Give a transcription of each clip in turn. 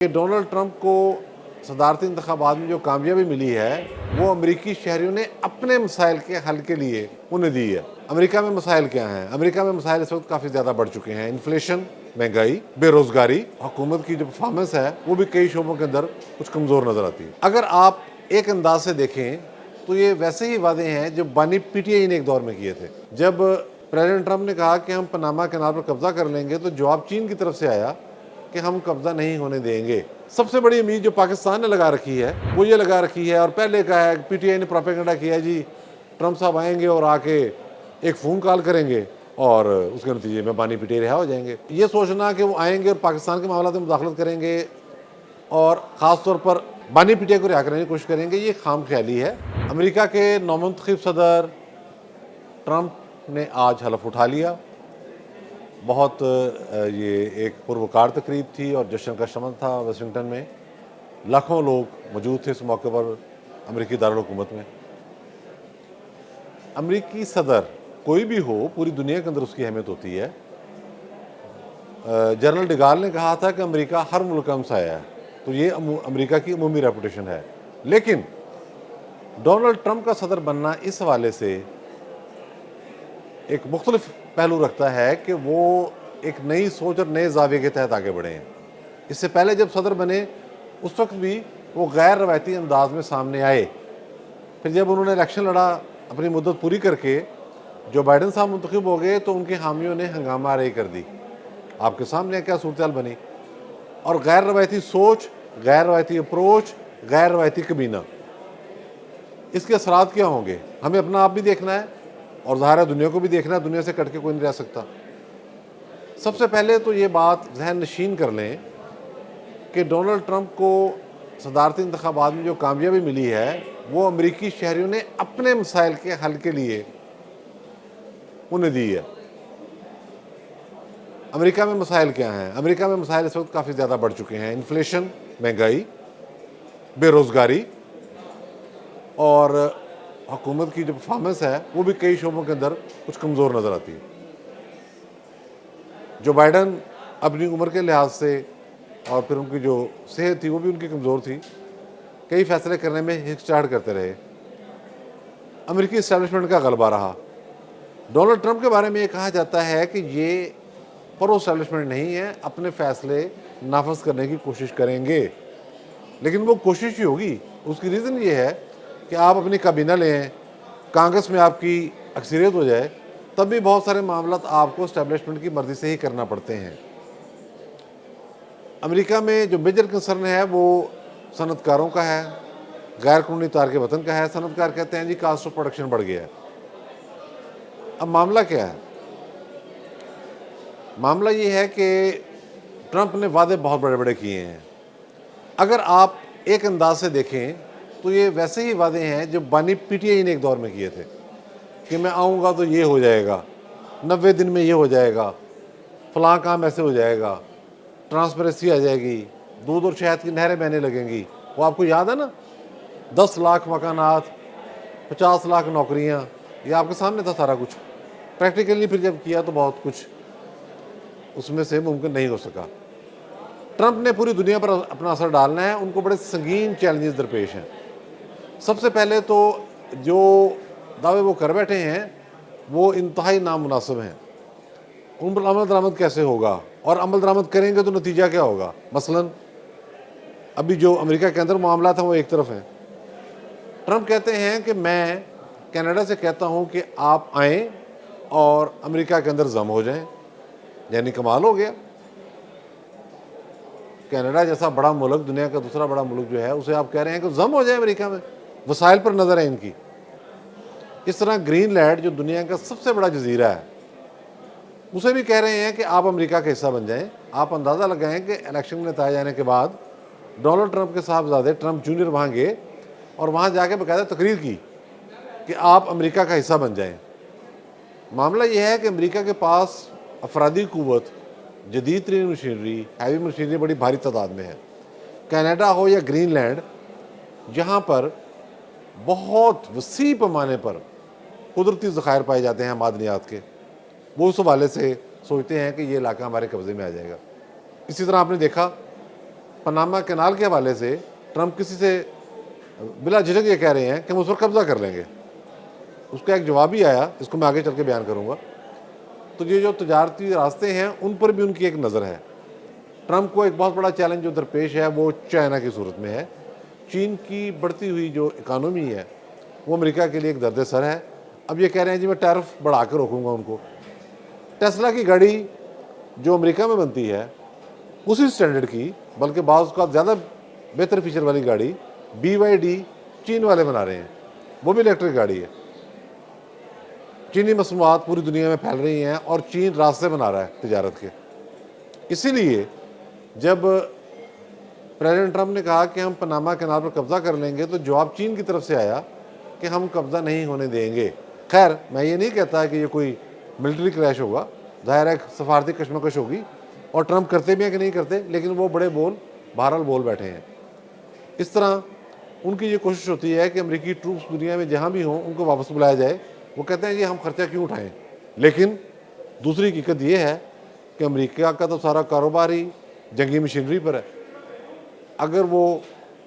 कि Donald Trump को सदारती इंतखाबात में जो कामयाबी मिली है वो अमेरिकी शहरियों ने अपने मसाइल के हल के लिए उन्हें दी है। अमेरिका में मसाइल क्या हैं? अमेरिका में मसाइल इस वक्त काफ़ी ज़्यादा बढ़ चुके हैं। इन्फ्लेशन, महंगाई, बेरोजगारी, हुकूमत की जो परफॉर्मेंस है वो भी कई शोबों के अंदर कुछ कमज़ोर नज़र आती है। अगर आप एक अंदाज से देखें तो ये वैसे ही वादे हैं जो बानी पीटीआई ने एक दौर में किए थे। जब प्रेसिडेंट ट्रंप ने कहा कि हम पनामा कैनाल पर कब्जा कर लेंगे तो जवाब चीन की तरफ से आया कि हम कब्जा नहीं होने देंगे। सबसे बड़ी उम्मीद जो पाकिस्तान ने लगा रखी है वो ये लगा रखी है, और पहले कहा है, पीटीआई ने प्रोपेगेंडा किया है जी ट्रंप साहब आएंगे और आके एक फ़ोन कॉल करेंगे और उसके नतीजे में बानी पीटीआई रिहा हो जाएंगे। ये सोचना कि वो आएंगे और पाकिस्तान के मामला में मुदाखलत करेंगे और ख़ास तौर पर बानी पीटीआई को रिहा करने की कोशिश करेंगे, ये खाम ख्याली है। अमेरिका के नौमुंतखब सदर ट्रंप ने आज हलफ उठा लिया। बहुत ये एक पुरवकार तकरीब थी और जश्न का शमन था वाशिंगटन में। लाखों लोग मौजूद थे इस मौके पर अमेरिकी दारुल हुकूमत में। अमेरिकी सदर कोई भी हो, पूरी दुनिया के अंदर उसकी अहमियत होती है। जनरल डिगाल ने कहा था कि अमेरिका हर मुल्क का हमसाया है, तो ये अमेरिका की अमूमी रेपुटेशन है। लेकिन डोनाल्ड ट्रंप का सदर बनना इस हवाले से एक मुख्तलिफ पहलू रखता है कि वो एक नई सोच और नए जाविये के तहत आगे बढ़े हैं। इससे पहले जब सदर बने उस वक्त भी वो गैर रवायती अंदाज में सामने आए। फिर जब उन्होंने इलेक्शन लड़ा अपनी मुद्दत पूरी करके, जो बाइडन साहब मुंतखब हो गए तो उनके हामियों ने हंगामा आराई कर दी। आपके सामने क्या सूरत बनी। और गैर रवायती सोच, गैर रवायती अप्रोच, गैर रवायती कबीना, इसके असरात क्या होंगे हमें अपना आप भी देखना है और ज़ाहिर है दुनिया को भी देखना है। दुनिया से कट के कोई नहीं रह सकता। सबसे पहले तो ये बात जहन नशीन कर लें कि डोनाल्ड ट्रंप को सदारती इंतखाबात में जो कामयाबी मिली है वो अमेरिकी शहरियों ने अपने मसाइल के हल के लिए उन्हें दी है। अमेरिका में मसाइल क्या हैं? अमेरिका में मसाइल इस वक्त काफ़ी ज़्यादा बढ़ चुके हैं। इन्फ्लेशन, महंगाई, बेरोज़गारी, और हुकूमत की जो परफॉर्मेंस है वो भी कई शोबों के अंदर कुछ कमज़ोर नज़र आती है। जो बाइडन अपनी उम्र के लिहाज से और फिर उनकी जो सेहत थी वो भी उनकी कमज़ोर थी, कई फैसले करने में हिचकिचाहट करते रहे। अमेरिकी इस्टेब्लिशमेंट का गलबा रहा। डोनाल्ड ट्रंप के बारे में ये कहा जाता है कि ये प्रो इस्टेब्लिशमेंट नहीं है, अपने फैसले नाफज करने की कोशिश करेंगे, लेकिन वो कोशिश ही होगी। उसकी रीज़न ये है कि आप अपनी काबीना लें, कांग्रेस में आपकी अक्सरियत हो जाए, तब भी बहुत सारे मामला आपको इस्टेब्लिशमेंट की मर्ज़ी से ही करना पड़ते हैं। अमेरिका में जो मेजर कंसर्न है वो सनतकारों का है, गैर कानूनी तारके वतन का है। सनतकार कहते हैं जी कास्ट ऑफ प्रोडक्शन बढ़ गया है। अब मामला क्या है? मामला ये है कि ट्रंप ने वादे बहुत बड़े बड़े किए हैं। अगर आप एक अंदाज से देखें तो ये वैसे ही वादे हैं जो बानी पीटीआई ने एक दौर में किए थे कि मैं आऊँगा तो ये हो जाएगा, 90 दिन में ये हो जाएगा, फलां काम ऐसे हो जाएगा, ट्रांसपेरेंसी आ जाएगी, दूध और शहद की नहरें बहने लगेंगी। वो आपको याद है ना? 10 लाख मकानात, 50 लाख नौकरियाँ, ये आपके सामने था सारा कुछ। प्रैक्टिकली फिर जब किया तो बहुत कुछ उसमें से मुमकिन नहीं हो सका। ट्रंप ने पूरी दुनिया पर अपना असर डालना है, उनको बड़े संगीन चैलेंजेस दरपेश हैं। सबसे पहले तो जो दावे वो कर बैठे हैं वो इंतहाई नामुनासिब हैं। उन पर अमल दरामद कैसे होगा, और अमल दरामद करेंगे तो नतीजा क्या होगा? मसलन अभी जो अमेरिका के अंदर मामला था वो एक तरफ है। ट्रंप कहते हैं कि मैं कनाडा से कहता हूं कि आप आएँ और अमेरिका के अंदर जम हो जाएं, यानी कमाल हो गया। कनाडा जैसा बड़ा मुल्क, दुनिया का दूसरा बड़ा मुल्क जो है, उसे आप कह रहे हैं कि जम हो जाए अमेरिका में, वसाइल पर नज़र है इनकी। इस तरह ग्रीनलैंड जो दुनिया का सबसे बड़ा जजीरा है उसे भी कह रहे हैं कि आप अमेरिका का हिस्सा बन जाएं। आप अंदाज़ा लगाएं कि इलेक्शन में नतीजा जाने के बाद डोनाल्ड ट्रंप के साहबजादे ट्रंप जूनियर वहाँ गए और वहाँ जाके बाकायदा तकरीर की कि आप अमेरिका का हिस्सा बन जाएं। मामला यह है कि अमेरिका के पास अफरादी क़ुव्वत, जदीद तरीन मशीनरी, हैवी मशीनरी बड़ी भारी तादाद में है। कनाडा हो या ग्रीनलैंड, जहाँ पर बहुत वसी पैमाने पर कुदरती ज़खायर पाए जाते हैं मादनियात के, वो उस हवाले से सोचते हैं कि ये इलाका हमारे कब्ज़े में आ जाएगा। इसी तरह आपने देखा पनामा कैनाल के हवाले से ट्रंप किसी से बिला झिझक ये कह रहे हैं कि हम उस पर कब्जा कर लेंगे। उसका एक जवाब भी आया, इसको मैं आगे चल के बयान करूँगा। तो ये जो तजारती रास्ते हैं उन पर भी उनकी एक नज़र है। ट्रंप को एक बहुत बड़ा चैलेंज जो दरपेश है वो चाइना की सूरत में है। चीन की बढ़ती हुई जो इकानमी है वो अमेरिका के लिए एक दर्द सर है। अब ये कह रहे हैं जी मैं टैरिफ बढ़ा के रोकूंगा उनको। टेस्ला की गाड़ी जो अमेरिका में बनती है उसी स्टैंडर्ड की, बल्कि बाज़ का ज़्यादा बेहतर फीचर वाली गाड़ी BYD चीन वाले बना रहे हैं, वो भी इलेक्ट्रिक गाड़ी है। चीनी मसनूआत पूरी दुनिया में फैल रही हैं और चीन रास्ते बना रहा है तिजारत के। इसीलिए जब प्रेसिडेंट ट्रंप ने कहा कि हम पनामा कैनाल पर कब्ज़ा कर लेंगे तो जवाब चीन की तरफ से आया कि हम कब्ज़ा नहीं होने देंगे। खैर, मैं ये नहीं कहता कि ये कोई मिलिट्री क्रैश होगा, ज़ाहिर है सफारती कशमकश होगी और ट्रंप करते भी हैं कि नहीं करते, लेकिन वो बड़े बोल बहरहाल बोल बैठे हैं। इस तरह उनकी ये कोशिश होती है कि अमेरिकी ट्रूप्स दुनिया में जहाँ भी हों उनको वापस बुलाया जाए। वो कहते हैं कि हम खर्चा क्यों उठाएं, लेकिन दूसरी हकीकत ये है कि अमेरिका का तो सारा कारोबार ही जंगी मशीनरी पर है। अगर वो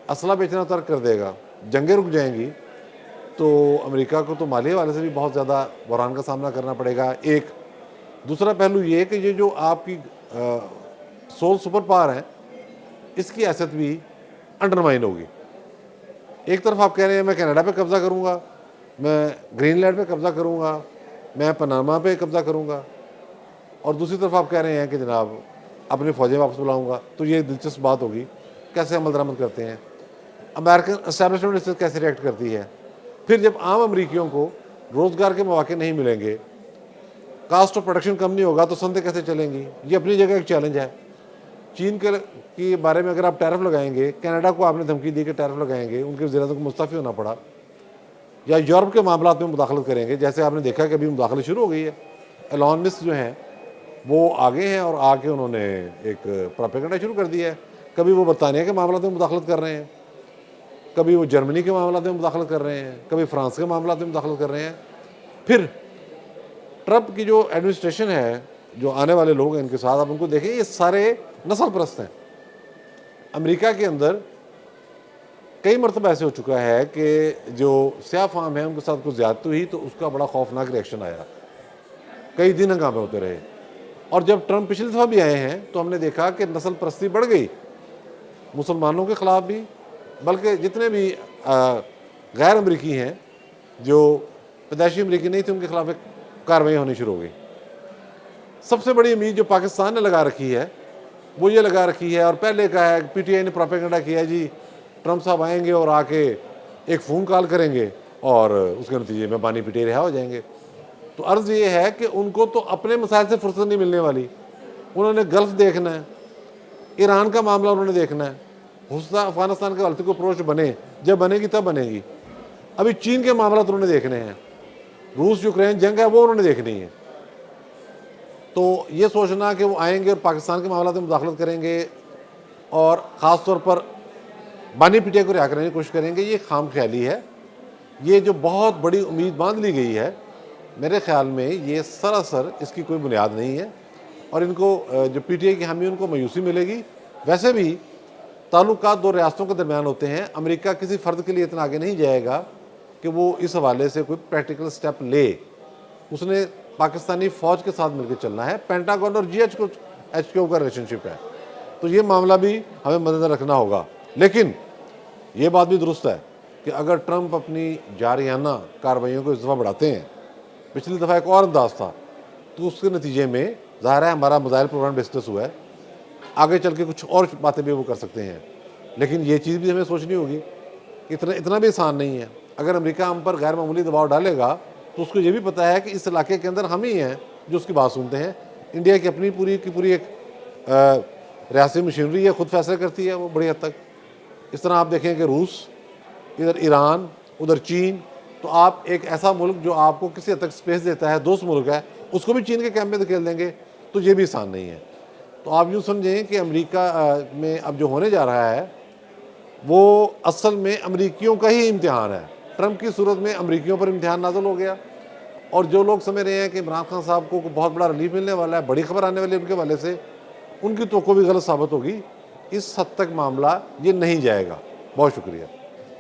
असला बेचना तर्क कर देगा, जंगें रुक जाएंगी, तो अमेरिका को तो माली वाले से भी बहुत ज़्यादा बहरान का सामना करना पड़ेगा। एक दूसरा पहलू ये कि ये जो आपकी सोल सुपर पावर है इसकी हैसियत भी अंडरमाइन होगी। एक तरफ आप कह रहे हैं मैं कनाडा पे कब्ज़ा करूँगा, मैं ग्रीनलैंड पे कब्ज़ा करूँगा, मैं पनामा पे कब्ज़ा करूँगा, और दूसरी तरफ आप कह रहे हैं कि जनाब अपनी फ़ौजें वापस बुलाऊँगा। तो ये दिलचस्प बात होगी, कैसे अमल दरामद करते हैं, अमेरिकन एस्टैब्लिशमेंट इससे कैसे रिएक्ट करती है। फिर जब आम अमरीकियों को रोज़गार के मौके नहीं मिलेंगे, कास्ट ऑफ प्रोडक्शन कम नहीं होगा, तो संदें कैसे चलेंगी। ये अपनी जगह एक चैलेंज है। चीन के बारे में अगर आप टैरिफ लगाएंगे, कनाडा को आपने धमकी दी कि टैरिफ लगाएंगे, उनके वज़ीर-ए-आज़म को मुस्तफ़ी होना पड़ा, या यूरोप के मामलात में मुदाखलत करेंगे, जैसे आपने देखा कि अभी मुदाखलत शुरू हो गई है। एलॉन मस्क जो हैं वो आगे हैं और आके उन्होंने एक प्रोपेगेंडा शुरू कर दिया है। कभी वो बरतानिया के मामलात में मुदाखलत कर रहे हैं, कभी वो जर्मनी के मामलात में मुदाखलत कर रहे हैं, कभी फ्रांस के मामलात में मुदाखलत कर रहे हैं। फिर ट्रंप की जो एडमिनिस्ट्रेशन है, जो आने वाले लोग हैं इनके साथ, आप उनको देखें, ये सारे नस्ल परस्त हैं। अमेरिका के अंदर कई मरतबा ऐसे हो चुका है कि जो स्याह फाम है उनके साथ कुछ ज़्यादती हुई तो उसका बड़ा खौफनाक रिएक्शन आया, कई दिन हंगामे होते रहे। और जब ट्रंप पिछली दफ़ा भी आए हैं तो हमने देखा कि नस्ल परस्ती बढ़ गई, मुसलमानों के ख़िलाफ़ भी, बल्कि जितने भी गैर अमरीकी हैं जो पैदाइशी अमरीकी नहीं थे उनके खिलाफ एक कार्रवाई होनी शुरू हो गई। सबसे बड़ी उम्मीद जो पाकिस्तान ने लगा रखी है वो ये लगा रखी है, और पहले कहा है, PTI ने प्रोपेगेंडा किया है जी ट्रंप साहब आएंगे और आके एक फ़ोन कॉल करेंगे और उसके नतीजे में बानी पिटे रिहा हो जाएंगे। तो अर्ज़ ये है कि उनको तो अपने मसाइल से फुर्सत नहीं मिलने वाली। उन्होंने गल्फ़ देखना है, ईरान का मामला उन्होंने देखना है, अफ़गानिस्तान के गलती को अप्रोच बने, जब बनेगी तब बनेगी। अभी चीन के मामला तो उन्होंने देखने हैं, रूस यूक्रेन जंग है वो उन्होंने देखनी है। तो ये सोचना कि वो आएंगे और पाकिस्तान के मामला में मुदाखलत करेंगे और ख़ास तौर पर बानी पिटिया को रिहा करने की कोशिश करेंगे, ये खाम ख्याली है। ये जो बहुत बड़ी उम्मीद बांध ली गई है, मेरे ख्याल में ये सरासर इसकी कोई बुनियाद नहीं है, और इनको जो PTI की हामी उनको मायूसी मिलेगी। वैसे भी ताल्लुकात दो रियासतों के दरमियान होते हैं, अमेरिका किसी फ़र्द के लिए इतना आगे नहीं जाएगा कि वो इस हवाले से कोई प्रैक्टिकल स्टेप ले। उसने पाकिस्तानी फ़ौज के साथ मिलकर चलना है। पेंटागन और GHQ का रिलेशनशिप है, तो ये मामला भी हमें मद्देनज़र रखना होगा। लेकिन ये बात भी दुरुस्त है कि अगर ट्रंप अपनी जारियाना कार्रवाइयों को इस दफ़ा बढ़ाते हैं, पिछली दफ़ा एक और अंदाज था, तो उसके नतीजे में ज़ाहिर है हमारा मिसाइल प्रोग्राम डिस्कस हुआ है, आगे चल के कुछ और बातें भी वो कर सकते हैं। लेकिन ये चीज़ भी हमें सोचनी होगी कि इतना भी आसान नहीं है। अगर अमेरिका हम पर गैर मामूली दबाव डालेगा तो उसको ये भी पता है कि इस इलाके के अंदर हम ही हैं जो उसकी बात सुनते हैं। इंडिया की अपनी पूरी की पूरी एक रियासती मशीनरी है, खुद फैसले करती है वो बड़ी हद तक। इस तरह आप देखें कि रूस, इधर ईरान, उधर चीन, तो आप एक ऐसा मुल्क जो आपको किसी हद तक स्पेस देता है, दोस्त मुल्क है, उसको भी चीन के कैंप में धकेल देंगे, तो ये भी आसान नहीं है। तो आप यूँ समझें कि अमेरिका में अब जो होने जा रहा है वो असल में अमरीकियों का ही इम्तिहान है। ट्रंप की सूरत में अमरीकियों पर इम्तिहान नाज़िल हो गया, और जो लोग समझ रहे हैं कि इमरान खान साहब को बहुत बड़ा रिलीफ मिलने वाला है, बड़ी खबर आने वाली है उनके वाले से, उनकी तो भी गलत साबित होगी। इस हद तक मामला ये नहीं जाएगा। बहुत शुक्रिया।